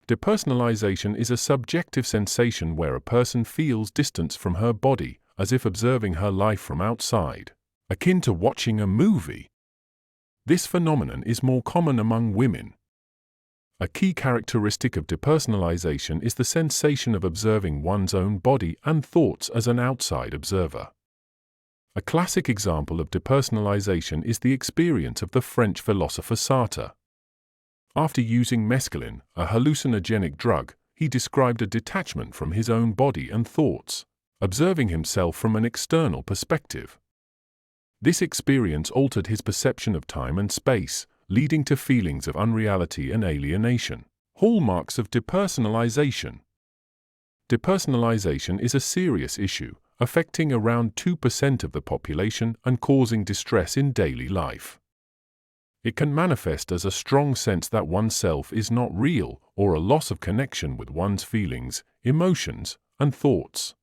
Depersonalization is a subjective sensation where a person feels distance from her body, as if observing her life from outside, akin to watching a movie. This phenomenon is more common among women. A key characteristic of depersonalization is the sensation of observing one's own body and thoughts as an outside observer. A classic example of depersonalization is the experience of the French philosopher Sartre. After using mescaline, a hallucinogenic drug, he described a detachment from his own body and thoughts, observing himself from an external perspective. This experience altered his perception of time and space, leading to feelings of unreality and alienation. Hallmarks of depersonalization. Depersonalization is a serious issue, affecting around 2% of the population and causing distress in daily life. It can manifest as a strong sense that oneself is not real or a loss of connection with one's feelings, emotions, and thoughts.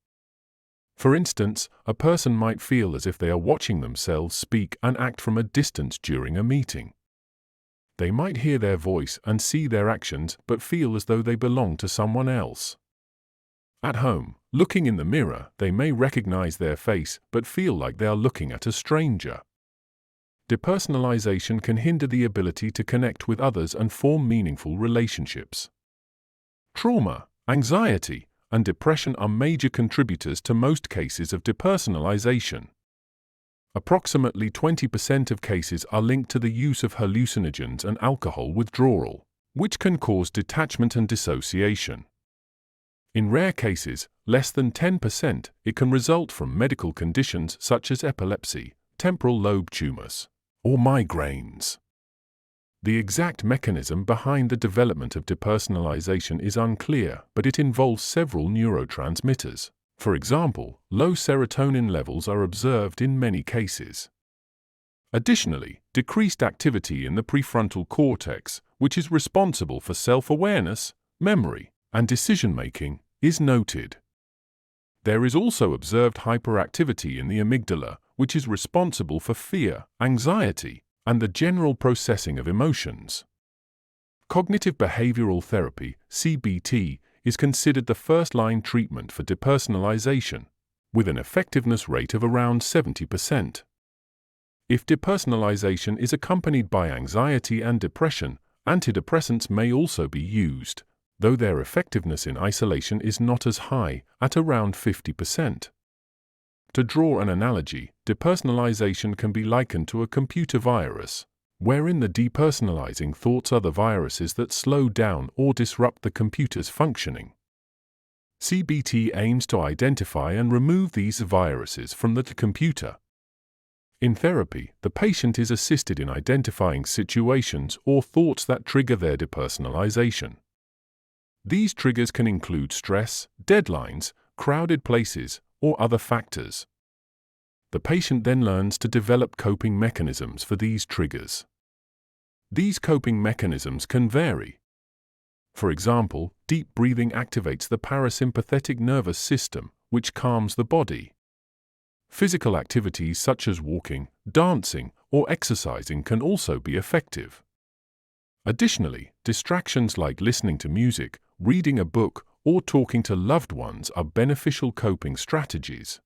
For instance, a person might feel as if they are watching themselves speak and act from a distance during a meeting. They might hear their voice and see their actions but feel as though they belong to someone else. At home, looking in the mirror, they may recognize their face but feel like they are looking at a stranger. Depersonalization can hinder the ability to connect with others and form meaningful relationships. Trauma, anxiety, and depression are major contributors to most cases of depersonalization. Approximately 20% of cases are linked to the use of hallucinogens and alcohol withdrawal, which can cause detachment and dissociation. In rare cases, less than 10%, it can result from medical conditions such as epilepsy, temporal lobe tumors, or migraines. The exact mechanism behind the development of depersonalization is unclear, but it involves several neurotransmitters. For example, low serotonin levels are observed in many cases. Additionally, decreased activity in the prefrontal cortex, which is responsible for self-awareness, memory, and decision-making, is noted. There is also observed hyperactivity in the amygdala, which is responsible for fear, anxiety, and the general processing of emotions. Cognitive behavioral therapy, CBT, is considered the first-line treatment for depersonalization, with an effectiveness rate of around 70%. If depersonalization is accompanied by anxiety and depression, antidepressants may also be used, though their effectiveness in isolation is not as high, at around 50%. To draw an analogy, depersonalization can be likened to a computer virus, wherein the depersonalizing thoughts are the viruses that slow down or disrupt the computer's functioning. CBT aims to identify and remove these viruses from the computer. In therapy, the patient is assisted in identifying situations or thoughts that trigger their depersonalization. These triggers can include stress, deadlines, crowded places, or other factors. The patient then learns to develop coping mechanisms for these triggers. These coping mechanisms can vary. For example, deep breathing activates the parasympathetic nervous system, which calms the body. Physical activities such as walking, dancing, or exercising can also be effective. Additionally, distractions like listening to music, reading a book, or talking to loved ones are beneficial coping strategies.